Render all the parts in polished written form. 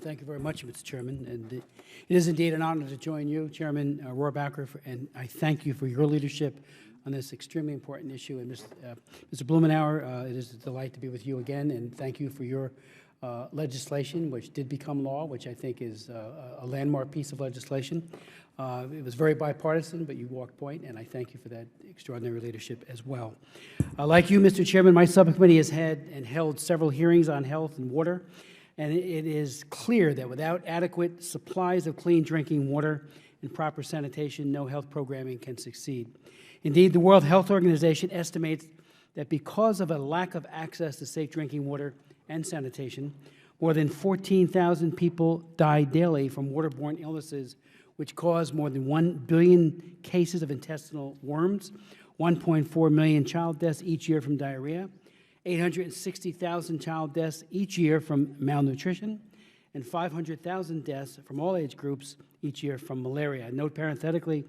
Thank you very much, Mr. Chairman. And it is indeed an honor to join you, Chairman Rohrbacher, and I thank you for your leadership on this extremely important issue. And Mr. Blumenauer, it is a delight to be with you again, and thank you for your legislation, which did become law, which I think is a landmark piece of legislation. It was very bipartisan, but you walked point, and I thank you for that extraordinary leadership as well. Like you, Mr. Chairman, my subcommittee has had and held several hearings on health and water, and it is clear that without adequate supplies of clean drinking water and proper sanitation, no health programming can succeed. Indeed, the World Health Organization estimates that because of a lack of access to safe drinking water and sanitation, more than 14,000 people die daily from waterborne illnesses, which cause more than 1 billion cases of intestinal worms, 1.4 million child deaths each year from diarrhea, 860,000 child deaths each year from malnutrition, and 500,000 deaths from all age groups each year from malaria. Note parenthetically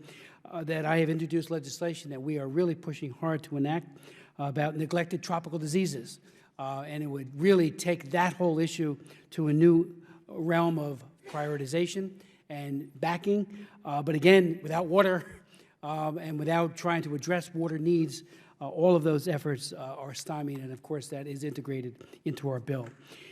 that I have introduced legislation that we are really pushing hard to enact about neglected tropical diseases, and it would really take that whole issue to a new realm of prioritization and backing. But again, without water and without trying to address water needs, all of those efforts are stymied, and of course that is integrated into our bill.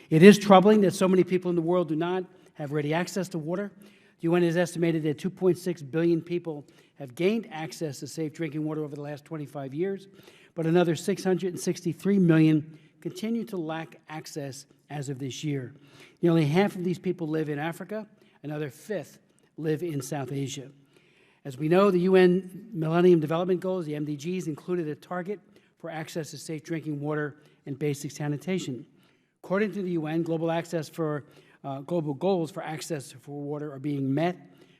It is troubling that so many people in the world do not have ready access to water. The UN has estimated that 2.6 billion people have gained access to safe drinking water over the last 25 years, but another 663 million continue to lack access as of this year. Nearly half of these people live in Africa, another fifth live in South Asia. As we know, the UN Millennium Development Goals, the MDGs, included a target for access to safe drinking water and basic sanitation. According to the UN, global goals for access for water are being met,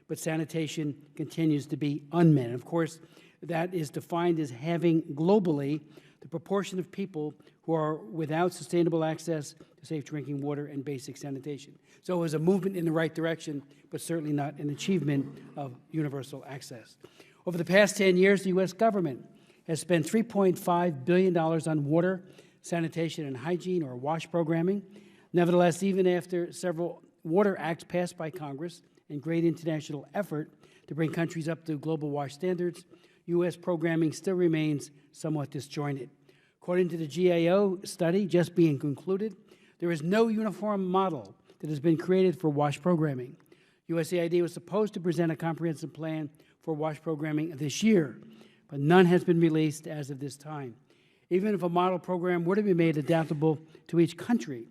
but sanitation continues to be unmet. And of course, that is defined as having globally the proportion of people who are without sustainable access to safe drinking water and basic sanitation. So it was a movement in the right direction, but certainly not an achievement of universal access. Over the past 10 years, the U.S. government has spent $3.5 billion on water, sanitation, and hygiene, or WASH programming. Nevertheless, even after several water acts passed by Congress and great international effort to bring countries up to global WASH standards, U.S. programming still remains somewhat disjointed. According to the GAO study just being concluded, there is no uniform model that has been created for WASH programming. USAID was supposed to present a comprehensive plan for WASH programming this year, but none has been released as of this time. Even if a model program were to be made adaptable to each country,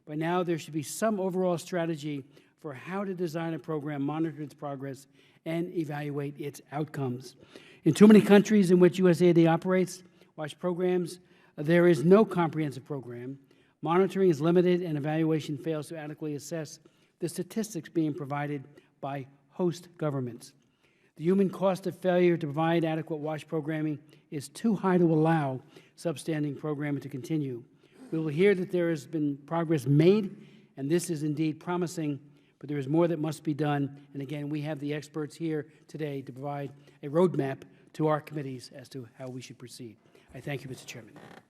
by now there should be some overall strategy for how to design a program, monitor its progress, and evaluate its outcomes. In too many countries in which USAID operates WASH programs, there is no comprehensive program. Monitoring is limited, and evaluation fails to adequately assess the statistics being provided by host governments. The human cost of failure to provide adequate WASH programming is too high to allow substandard programming to continue. We will hear that there has been progress made, and this is indeed promising, but there is more that must be done. And again, we have the experts here today to provide a roadmap to our committees as to how we should proceed. I thank you, Mr. Chairman.